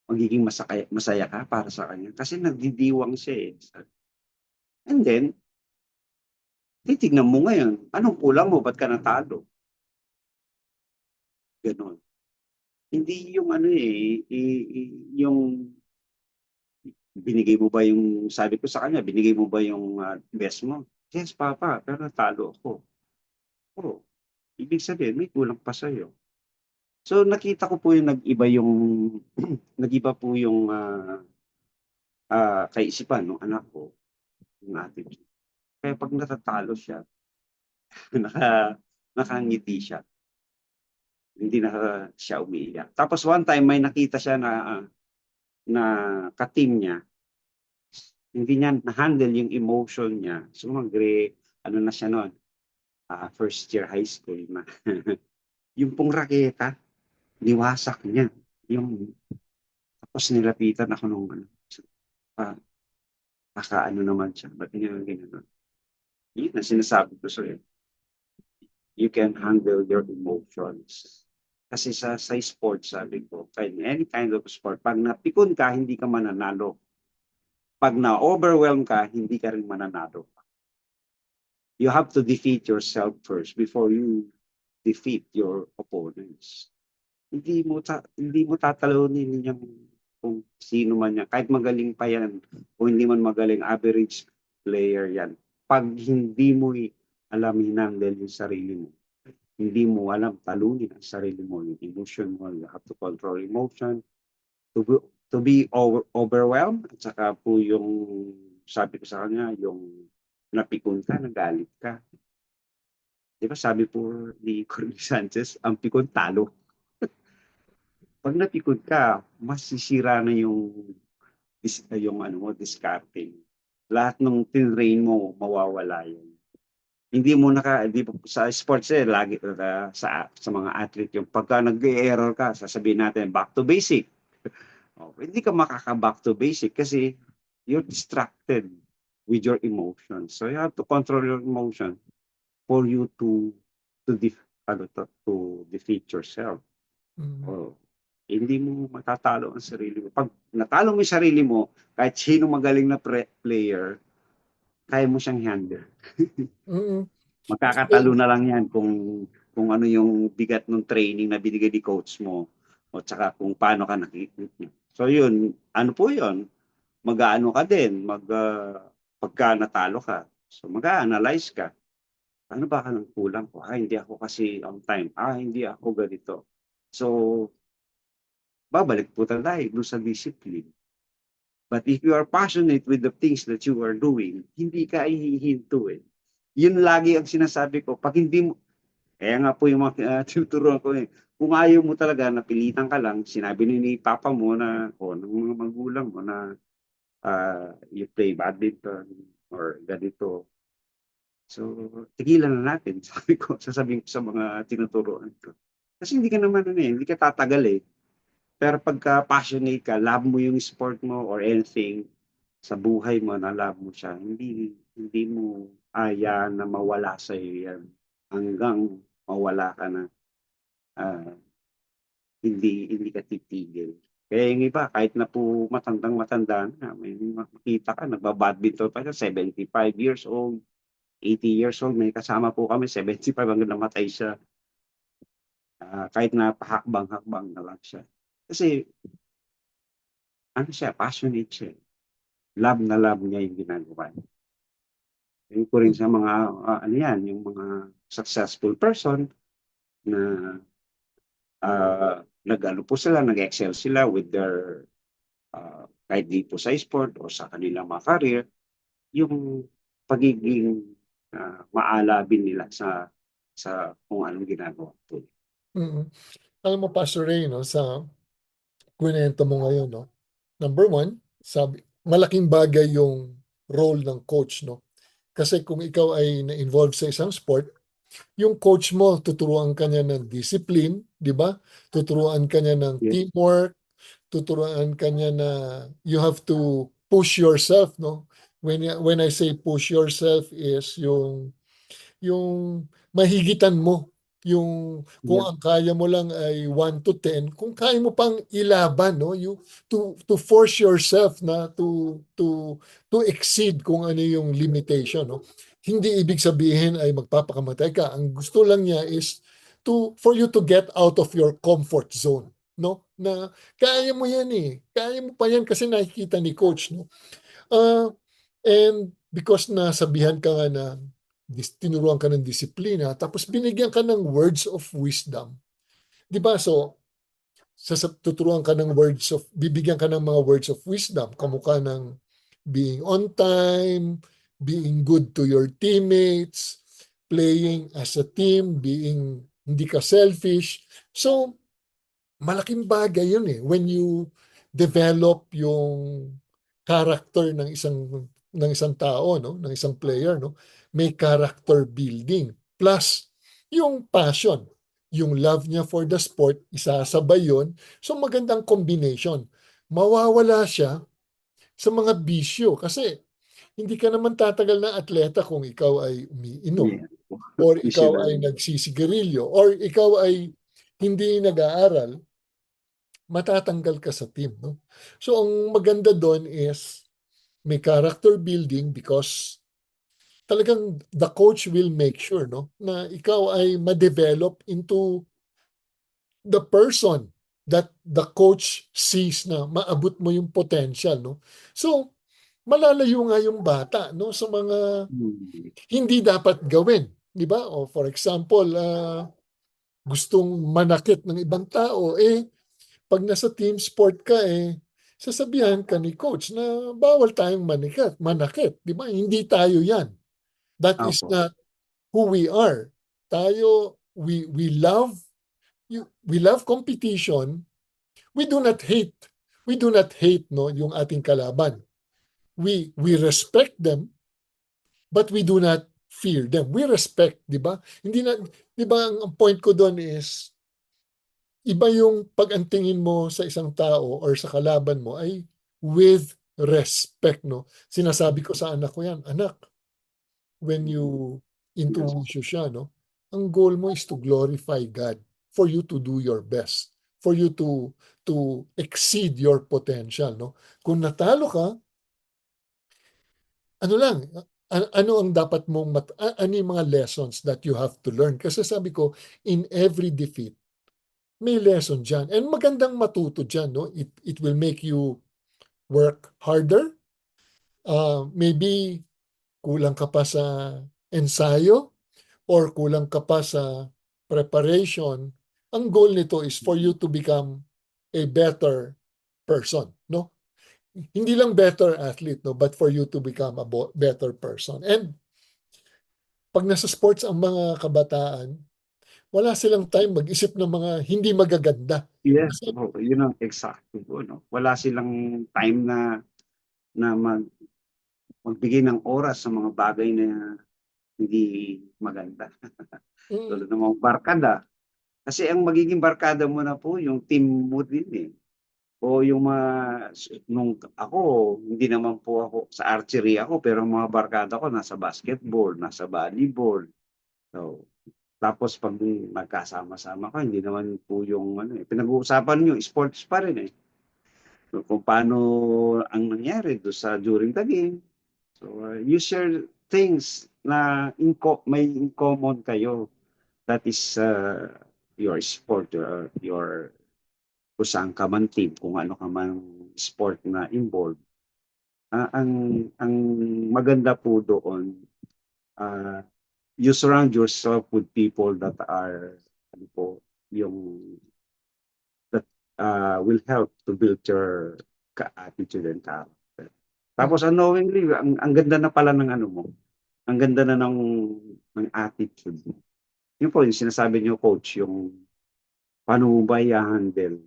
magiging masaya ka para sa kanya. Kasi nagdidiwang siya And then, titignan mo ngayon, anong kulang mo? Ba't ka natalo? Ganon. Hindi yung yung binigay mo ba yung, sabi ko sa kanya, binigay mo ba yung best mo? Yes, Papa, pero natalo ako. Ibig sabihin, may kulang pa sa'yo. So nakita ko po yung nag-iba po yung kaisipan ng anak ko, yung attitude. Kaya pag natatalo siya, nakangiti siya. Hindi na siya umiiyak. Tapos one time may nakita siya na na ka-team niya, hindi niya na-handle yung emotion niya. So ano na siya noon, first year high school na. Yung pong raketa, niwasak niya. Tapos nilapitan ako nung ano naman siya. Ba't niya ganyan? Yun na sinasabi ko sa'yo. You can handle your emotions. Kasi sa sports, sabi ko, any kind of sport, pag napikon ka, hindi ka mananalo. Pag na-overwhelm ka, hindi ka rin mananalo. You have to defeat yourself first before you defeat your opponents. Hindi mo tatalunin yung kung sino man yan. Kahit magaling pa yan, o hindi man magaling, average player yan. Pag hindi mo alam hinandle yung sarili mo, hindi mo alam talunin ang sarili mo, yung emotion mo, you have to control emotion, to be overwhelmed, at saka po yung, sabi ko sa kanya, yung napikon ka, nagalit ka. Di ba sabi po ni Corny Sanchez, ang pikon talo. Pag napikon ka, masisira na yung discarding. Lahat ng tinrain mo, mawawala yun. Hindi sa sports lagi sa mga athlete yung pagka nag-error ka, sasabihin natin back to basic. Hindi ka makaka-back to basic kasi you're distracted with your emotions. So you have to control your emotion for you to defeat yourself. Hindi mo matatalo ang sarili mo. Pag natalo mo yung sarili mo, kahit sino magaling na player, kaya mo siyang handle. Magkakatalo na lang yan kung ano yung bigat ng training na binigay ni coach mo o tsaka kung paano ka nakikita. So yun, ano po yun? Mag-aano ka din, pagka natalo ka. So mag-a-analyze ka. Ano ba ka ng kulang ko? Hindi ako kasi on time. Hindi ako ganito. So, babalik po tayo doon sa discipline. But if you are passionate with the things that you are doing, hindi ka ihihinto eh. Yun lagi ang sinasabi ko. Pag hindi mo, kaya nga po yung mga tinuturuan ko kung ayaw mo talaga, napilitan ka lang, sinabi ni papa mo na, o ng mga magulang mo na you play badminton or ganito. So, tigilan na natin, sasabihin ko sa mga tinuturuan ko. Kasi hindi ka naman hindi ka tatagal eh. Pero pagka passionate ka, love mo yung sport mo or anything sa buhay mo, na love mo siya, hindi mo na mawala sa iyo yan hanggang mawala ka na. Hindi ka titigil. Kaya yung iba, kahit na po matanda na, may makita ka, nagbabadminton pa siya, 75 years old, 80 years old, may kasama po kami, 75 hanggang namatay siya. Kahit na pahakbang-hakbang na lang siya. Kasi, passionate siya. Love na love niya yung ginagawa niya. Yung po rin sa mga, yung mga successful person na nag-excel sila with their, kahit dito sa sport o sa kanilang mga career, yung pagiging maalabin nila sa kung anong ginagawa po.
Alam mo, Pastor Ray, sa kwento mo ngayon, number one, malaking bagay yung role ng coach, Kasi kung ikaw ay na-involve sa isang sport, yung coach mo, tuturuan ka niya ng discipline, di ba? Tuturuan ka niya ng teamwork, tuturuan ka niya na you have to push yourself, When I say push yourself is yung mahigitan mo, yung kung ang kaya mo lang ay 1 to 10, kung kaya mo pang ilaban, to force yourself na to exceed kung ano yung limitation, Hindi ibig sabihin ay magpapakamatay ka. Ang gusto lang niya is for you to get out of your comfort zone, Na kaya mo yan Kaya mo pa yan kasi nakikita ni coach, And because nasabihan ka nga na tinuruan ka ng disiplina, tapos binigyan ka ng words of wisdom. Di ba? So, tuturuan ka ng bibigyan ka ng mga words of wisdom, kamukha ng being on time, being good to your teammates, playing as a team, hindi ka selfish. So, malaking bagay yun when you develop yung character ng isang tao, no, ng isang player, no. May character building plus yung passion, yung love niya for the sport, isasabay yun. So magandang combination. Mawawala siya sa mga bisyo kasi hindi ka naman tatagal na atleta kung ikaw ay umiinom
Yeah.
or ikaw
Usually.
ay nagsisigarilyo or ikaw ay hindi nag-aaral, matatanggal ka sa team, no? So ang maganda doon is may character building because talagang the coach will make sure, no, na ikaw ay ma-develop into the person that the coach sees na maabot mo yung potential, no. So malalayo nga yung bata, no, sa mga hindi dapat gawin, di ba? O for example, gustong manakit ng ibang tao, pag nasa team sport ka, sasabihan ka ni coach na bawal tayong manakit, di ba? Hindi tayo yan. That is
Opo.
not who we are. Tayo, we love competition. We do not hate. We do not hate, no, yung ating kalaban. We respect them, but we do not fear them. We respect, di ba? Hindi na, di ba, ang point ko doon is iba yung pag ang tingin mo sa isang tao or sa kalaban mo ay with respect, no? Sinasabi ko sa anak ko yan, anak, when you into wushu siya, no? Ang goal mo is to glorify God, for you to do your best, for you to exceed your potential, no? Kung natalo ka, ano lang, ano ang dapat mong ano yung mga lessons that you have to learn? Kasi sabi ko, in every defeat, may lesson dyan. And magandang matuto dyan, no? It will make you work harder. Maybe kulang ka pa sa ensayo or kulang ka pa sa preparation. Ang goal nito is for you to become a better person, no? Hindi lang better athlete, no, but for you to become a better person. And pag nasa sports ang mga kabataan, wala silang time mag-isip ng mga hindi magaganda.
Yes, yun ang exacto po, no? Wala silang time na magbigay ng oras sa mga bagay na hindi maganda. Tulad ng mga barkada. Kasi ang magiging barkada mo na po, yung team mo din O yung nung ako, hindi naman po ako sa archery ako, pero ang mga barkada ko nasa basketball, nasa volleyball. So, tapos pag magkasama-sama ka, hindi naman po yung pinag-uusapan nyo, sports pa rin So, kung paano ang nangyari during the game. So, you share things na may in common kayo. That is your sport, your kung saan ka man team, kung ano ka man sport na involved. Ang maganda po doon, you surround yourself with people that are that will help to build your attitude and character. Tapos unknowingly, ang ganda na pala ng ang ganda na ng attitude. Yun po, yung sinasabi niyo, coach, yung paano mo ba i-handle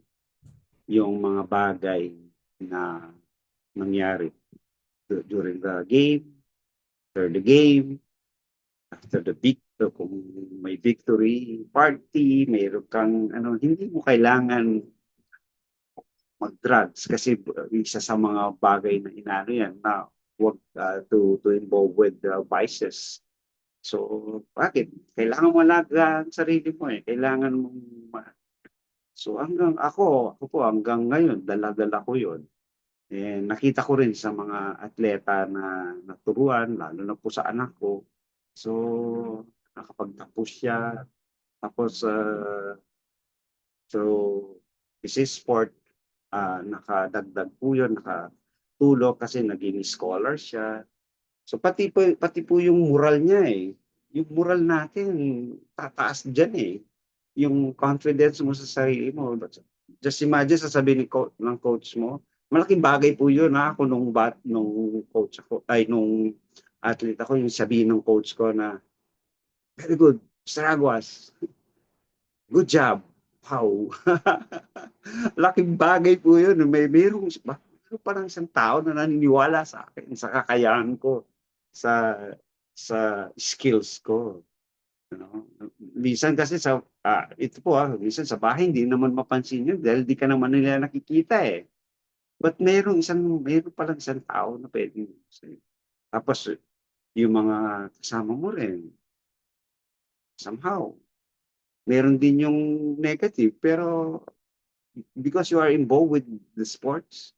yung mga bagay na nangyari during the game, after the game, after the victory, kung may victory party, mayroon kang hindi mo kailangan mag-drugs kasi isa sa mga bagay na inano yan na wag to involve with vices. So, bakit? Kailangan mo alagaan sarili mo Kailangan mo So ako po hanggang ngayon, dala-dala ko yun. Nakita ko rin sa mga atleta na naturuan, lalo na po sa anak ko. So, nakapagtapos siya. Tapos, this is sport, nakadagdag po yun, nakatulog kasi naging scholar siya. So, pati po yung moral niya Yung moral natin, tataas dyan yung confidence mo sa sarili mo. Just imagine, sasabihin ng coach mo, malaking bagay po yun ako nung coach ako, nung athlete ako, yung sabihin ng coach ko na, very good, Mr. Aguas, good job. Wow! Laking bagay po yun. Meron parang isang tao na naniniwala sa akin, sa kakayahan ko, sa skills ko. You know? Minsan kasi ito po minsan sa bahay hindi naman mapansin yun dahil di ka naman nila nakikita eh. But meron palang isang tao na pwedeng sa'yo. Tapos yung mga kasama mo rin, somehow, meron din yung negative, pero because you are involved with the sports,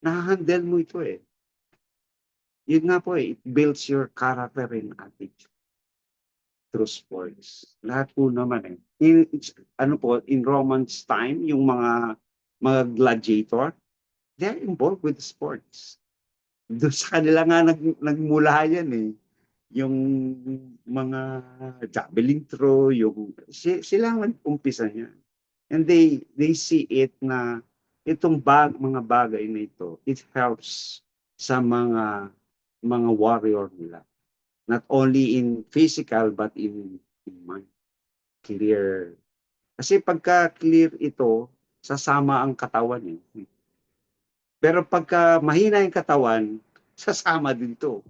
nahahandle mo ito eh. Yun nga po it builds your character and attitude through sports. Lahat po naman eh. In Romans time, yung mga gladiator, they're involved with sports. Doon sa kanila nga nagmula yan eh. Yung mga javelin throw, sila ang nag-umpisa niya. And they see it na itong mga bagay na ito, it helps sa mga warrior nila. Not only in physical but in mind. Clear. Kasi pagka clear ito, sasama ang katawan eh. Pero pagka mahina yung katawan, sasama din to.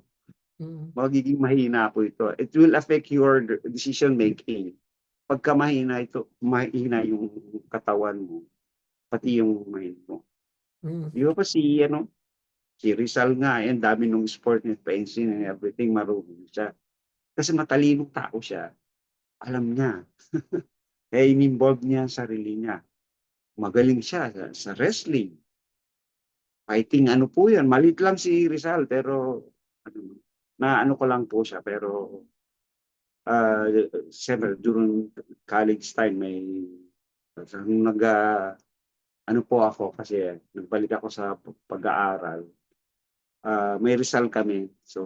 Magiging mahina po ito. It will affect your decision making. Pagka mahina yung katawan mo, pati yung mind mo. Di ba pa si Rizal nga, ang dami nung sport niya, fencing and everything, marunong siya. Kasi matalinong tao siya. Alam niya. Kaya in-involve niya ang sarili niya. Magaling siya sa wrestling. Fighting po yan. Malit lang si Rizal, pero ko lang po siya. Pero siyempre, during college time, po ako kasi nagbalik ako sa pag-aaral. May Rizal kami. So,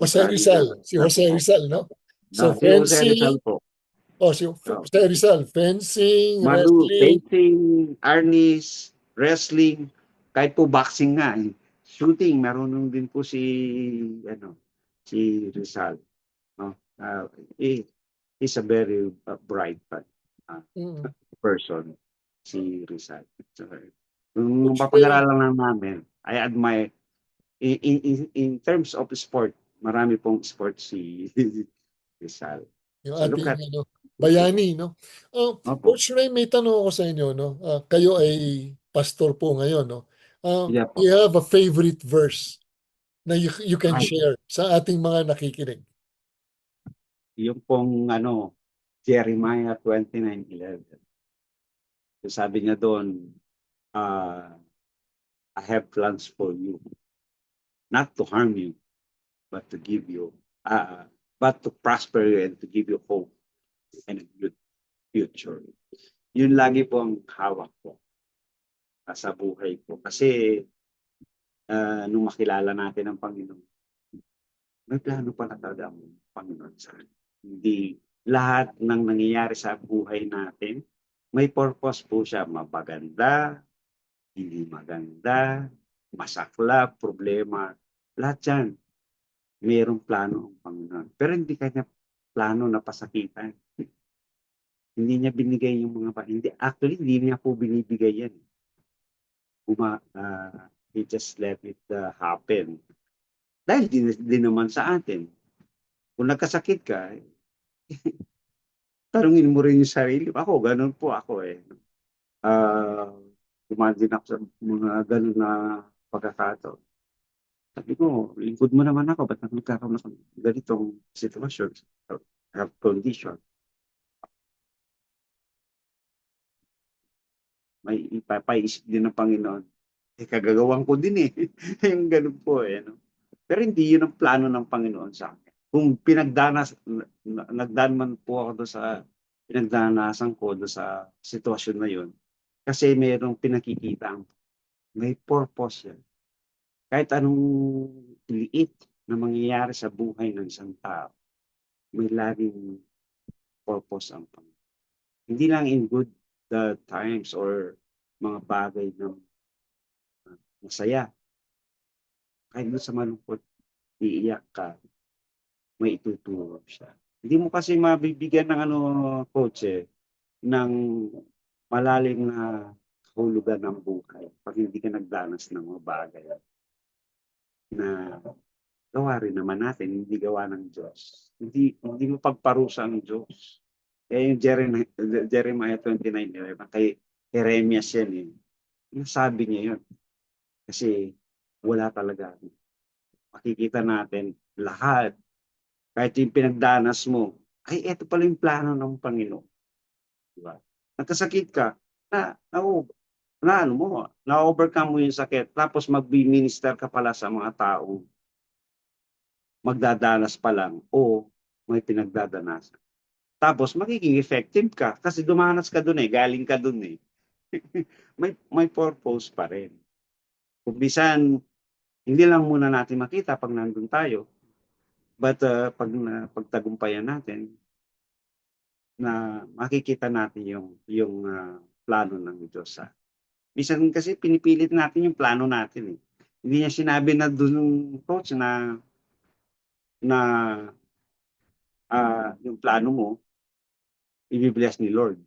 Jose Rizal. Si Jose Rizal, no? So,
si Jose Rizal po.
Si Jose Rizal. Fencing,
wrestling.
Fencing,
arnis, wrestling, kahit po boxing nga. Shooting, marunong din po si Rizal. He's a very bright person, si Rizal. Nung papag-aralan lang namin, I admire, in terms of sport, marami pong sport si Rizal.
Yung ating bayani, no? Coach Ray, may tanong ako sa inyo, no? Kayo ay pastor po ngayon, no? You have a favorite verse na you can share sa ating mga nakikinig?
Yung pong Jeremiah 29:11. So sabi niya doon, I have plans for you, not to harm you, but to give you, but to prosper you and to give you hope and a good future. Yun lagi po ang hawak ko sa buhay ko. Kasi nung makilala natin ang Panginoon, may plano pala talaga ang Panginoon sa atin. Hindi lahat ng nangyayari sa buhay natin, may purpose po siya. Mapaganda, hindi maganda, masakla, problema. Lahat yan, mayroong plano ang Panginoon. Pero hindi kanya plano na pasakitan. Hindi niya binigay yung mga actually, hindi niya po binibigay yan. He just let it happen. Dahil di naman sa atin. Kung nagkasakit ka, tanungin mo rin yung sarili. Ako, ganun po ako eh. Imagine ako sa mga ganun na pagkakataon. Sabi ko, lingkod mo naman ako, ba't nagkakaroon ako ganitong sitwasyon, health condition. May ipapaisip din ng Panginoon. Kagagawan ko din eh. Yung ganun po eh. No? Pero hindi yun ang plano ng Panginoon sa akin. Kung nagdaan man po ako pinagdanasan ko sa sitwasyon na yun, kasi mayroong pinakikita, may purpose yan. Kahit anong liit na mangyayari sa buhay ng isang tao, may laging purpose ang Panginoon. Hindi lang in good times or mga bagay na masaya. Kahit doon sa malungkot, iiyak ka, may ituturo siya. Hindi mo kasi mabibigyan ng coach ng malalim na kahulugan ng buhay pag hindi ka nagdanas ng mga bagay na gawa rin naman natin, hindi gawa ng Diyos. Hindi mo pagparusa ang Diyos. Kaya yung Jeremiah 29:11, kay Jeremias yan eh. Nasabi niya yun. Kasi wala talaga. Makikita natin lahat. Kahit yung pinagdanas mo, ay eto pala yung plano ng Panginoon. Diba? Nagkasakit ka, na-overcome mo yung sakit, tapos mag-minister ka pala sa mga taong magdadanas pa lang o may pinagdadanasan. Tapos magiging effective ka kasi dumanas ka dun galing ka dun may purpose pa rin. Kung bisan, hindi lang muna natin makita pag nandun tayo, but pagtagumpayan natin, na makikita natin yung plano ng Diyos. Bisan kasi pinipilit natin yung plano natin. Hindi niya sinabi na dun, coach, na yung plano mo, i-bless ni Lord.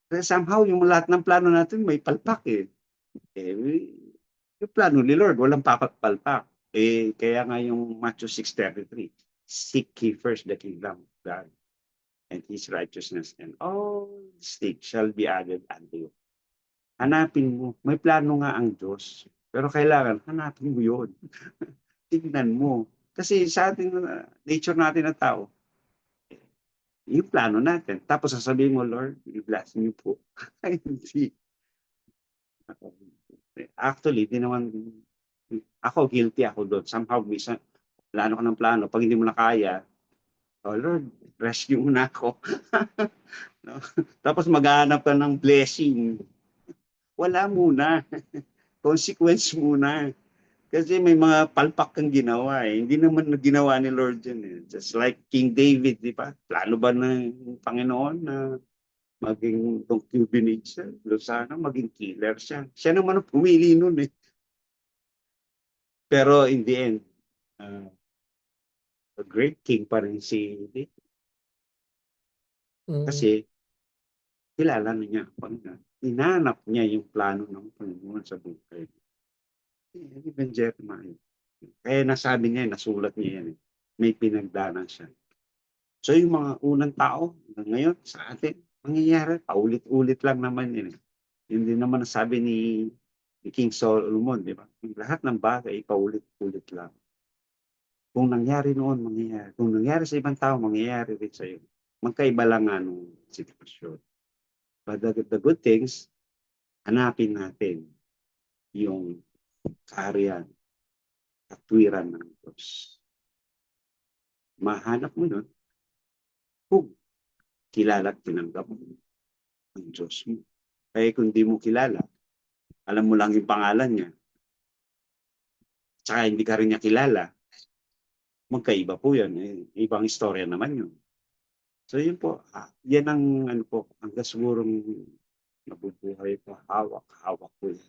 Kasi somehow, yung lahat ng plano natin may palpak yung plano ni Lord, walang palpak. Kaya nga yung Matthew 6:33, seek ye first the kingdom of God and His righteousness, and all things shall be added unto you. Hanapin mo. May plano nga ang Diyos. Pero kailangan, hanapin mo yun. Tignan mo. Kasi sa ating nature natin na tao, yung plano natin. Tapos sasabihin mo, Lord, i-bless niyo po. Hindi. Actually, di naman, ako guilty ako doon. Somehow, minsan, plano ko ng plano. Pag hindi mo na kaya, oh Lord, rescue mo na ako. No? Tapos maghahanap ka ng blessing. Wala muna. Consequence muna. Kasi may mga palpak kang ginawa Hindi naman ginawa ni Lord yun Just like King David, di ba? Plano ba ng Panginoon na maging concubinage siya? Sana maging killer siya. Siya naman ang pumili nun Pero in the end, a great king pa rin si David. Kasi kilala na niya. Inanap niya yung plano ng Panginoon sa buhay. Even Jeremiah. Kaya nasabi niya, nasulat niya yan May pinagdanas siya. So yung mga unang tao, ngayon sa atin, mangyayari, paulit-ulit lang naman yun Hindi naman nasabi ni King Solomon, di ba? Lahat ng bagay, paulit-ulit lang. Kung nangyari noon, mangyayari. Kung nangyari sa ibang tao, mangyayari rin sa iyo. Magkaiba lang ng sitwasyon. But the good things, hanapin natin yung kaharian, katwiran ng Diyos. Mahanap mo yun kung kilala at tinanggap mo ang Diyos mo. Kaya kung di mo kilala, alam mo lang yung pangalan niya, tsaka hindi ka rin niya kilala, magkaiba po yan. Ibang istorya naman yun. So yun po, yan ang hanggang sigurong nabubuhay ko, hawak ko yan.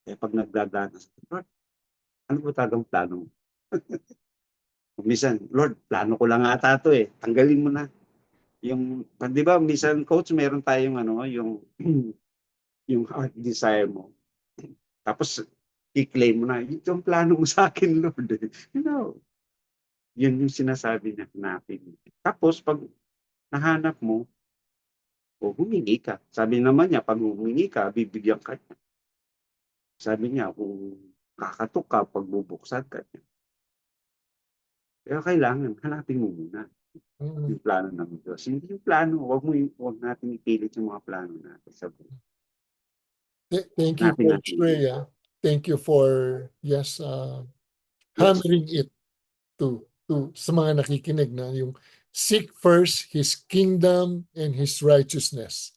Kaya pag nagdadanas, Lord, ano po talagang plano mo? Minsan, Lord, plano ko lang ata ito Tanggalin mo na. Yung, di ba, minsan, coach, meron tayong yung heart desire mo. Tapos, i-claim mo na, yung plano mo sa akin, Lord. Yun yung sinasabi niya, hanapin. Tapos, pag nahanap mo, humingi ka. Sabi naman niya, pag humingi ka, bibigyan ka niya. Sabi niya, kung kakatok ka, pagbubuksan ka niya. Pero kailangan, hanapin mo muna yung plano ng Diyos. Hindi yung plano, huwag natin ipilit yung mga plano natin sa buhay.
Thank you, Coach Ray. Thank you for, hammering it to sa mga nakikinig na yung seek first His kingdom and His righteousness.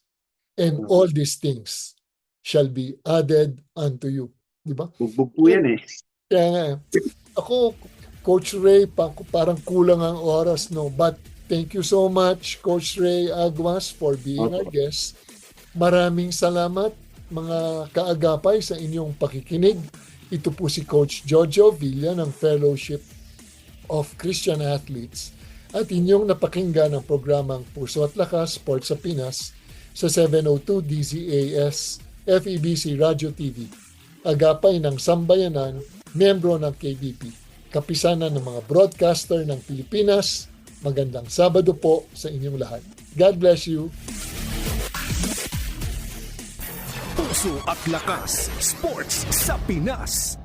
And all these things shall be added unto you. Diba?
Bugbog po yan
Kaya nga, ako, Coach Ray, parang kulang ang oras, no? But thank you so much, Coach Ray Aguas, for being our guest. Maraming salamat, mga kaagapay, sa inyong pakikinig. Ito po si Coach Jojo Villa ng Fellowship of Christian Athletes at inyong napakinggan ang programang Puso at Lakas, Sports sa Pinas, sa 702 DZAS FEBC Radio TV. Agapay ng sambayanan, miyembro ng KBP. Kapisanan ng mga broadcaster ng Pilipinas. Magandang Sabado po sa inyong lahat. God bless you.
Puso at Lakas, Sports sa Pinas.